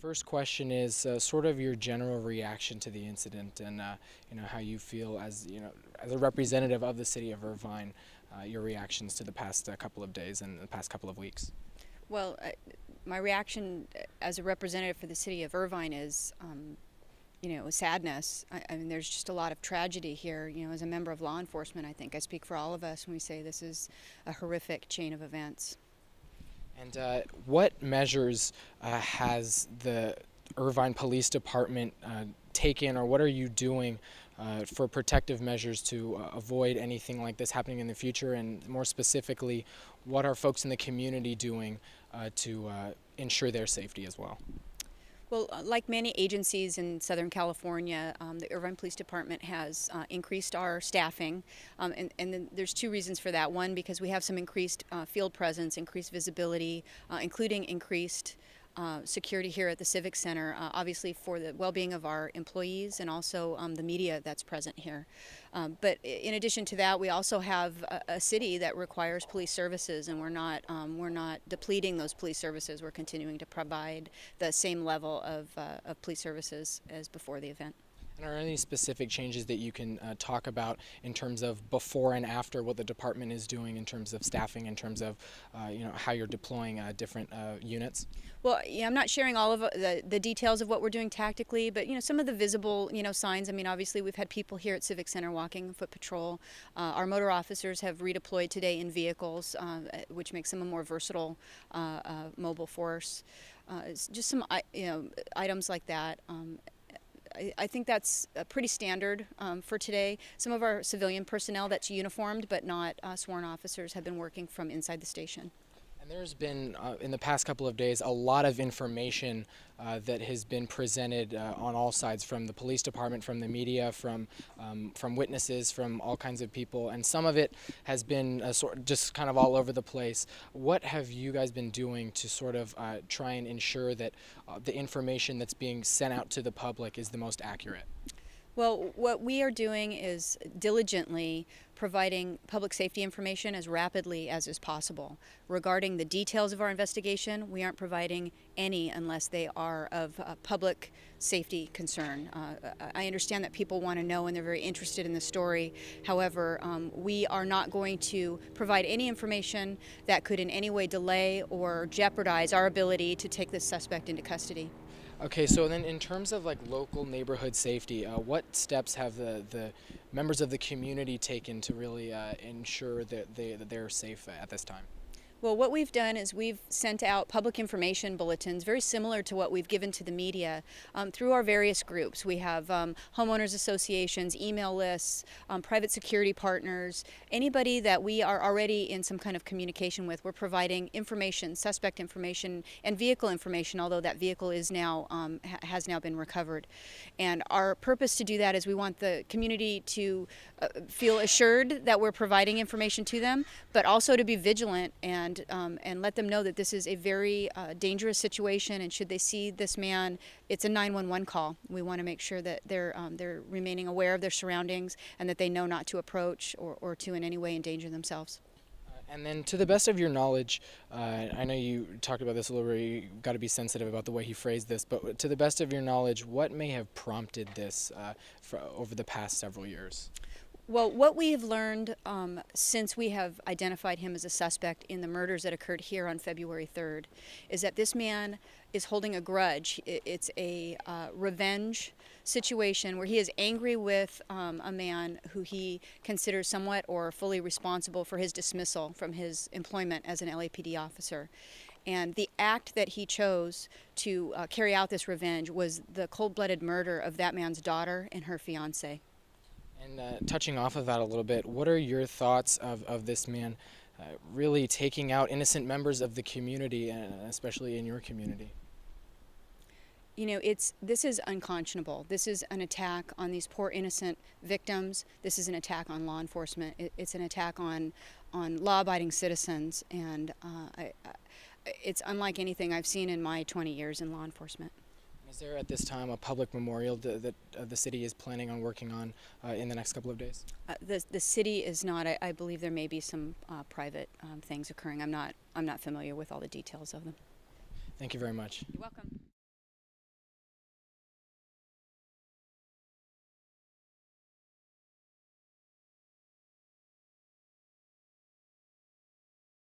first question is sort of your general reaction to the incident, and how you feel as as a representative of the city of Irvine, your reactions to the past couple of days and the past couple of weeks. Well, my reaction as a representative for the city of Irvine is, sadness. I mean, there's just a lot of tragedy here. As a member of law enforcement, I think I speak for all of us when we say this is a horrific chain of events. And what measures has the Irvine Police Department taken, or what are you doing for protective measures to avoid anything like this happening in the future? And more specifically, what are folks in the community doing to ensure their safety as well? Well, like many agencies in Southern California, the Irvine Police Department has increased our staffing, and then there's two reasons for that. One, because we have some increased field presence, increased visibility, including increased security here at the Civic Center, obviously for the well-being of our employees and also the media that's present here. But in addition to that, we also have a city that requires police services, and we're not depleting those police services. We're continuing to provide the same level of police services as before the event. And are there any specific changes that you can talk about in terms of before and after what the department is doing in terms of staffing, in terms of how you're deploying different units? Well, yeah, I'm not sharing all of the details of what we're doing tactically, but some of the visible signs. I mean, obviously we've had people here at Civic Center walking foot patrol. Our motor officers have redeployed today in vehicles, which makes them a more versatile mobile force. Just some items like that. I think that's pretty standard for today. Some of our civilian personnel that's uniformed but not sworn officers have been working from inside the station. And there's been, in the past couple of days, a lot of information that has been presented on all sides, from the police department, from the media, from witnesses, from all kinds of people, and some of it has been just kind of all over the place. What have you guys been doing to sort of try and ensure that the information that's being sent out to the public is the most accurate? Well, what we are doing is diligently providing public safety information as rapidly as is possible. Regarding the details of our investigation, we aren't providing any unless they are of public safety concern. I understand that people want to know and they're very interested in the story. However, we are not going to provide any information that could in any way delay or jeopardize our ability to take this suspect into custody. Okay, so then in terms of like local neighborhood safety, what steps have the members of the community taken to really ensure that they're safe at this time? Well, what we've done is we've sent out public information bulletins, very similar to what we've given to the media, through our various groups. We have homeowners associations, email lists, private security partners, anybody that we are already in some kind of communication with. We're providing information, suspect information, and vehicle information, although that vehicle is now has now been recovered. And our purpose to do that is we want the community to feel assured that we're providing information to them, but also to be vigilant and let them know that this is a very dangerous situation, and should they see this man, it's a 911 call. We want to make sure that they're remaining aware of their surroundings and that they know not to approach or to in any way endanger themselves. And then, to the best of your knowledge, I know you talked about this a little bit, you've got to be sensitive about the way he phrased this, but to the best of your knowledge, what may have prompted this over the past several years? Well, what we have learned since we have identified him as a suspect in the murders that occurred here on February 3rd is that this man is holding a grudge. It's a revenge situation where he is angry with a man who he considers somewhat or fully responsible for his dismissal from his employment as an LAPD officer. And the act that he chose to carry out this revenge was the cold-blooded murder of that man's daughter and her fiancé. And touching off of that a little bit, what are your thoughts of this man really taking out innocent members of the community, and especially in your community? This is unconscionable. This is an attack on these poor innocent victims. This is an attack on law enforcement. It's an attack on law-abiding citizens, and it's unlike anything I've seen in my 20 years in law enforcement. Is there at this time a public memorial that the city is planning on working on in the next couple of days? The city is not. I believe there may be some private things occurring. I'm not familiar with all the details of them. Thank you very much. You're welcome.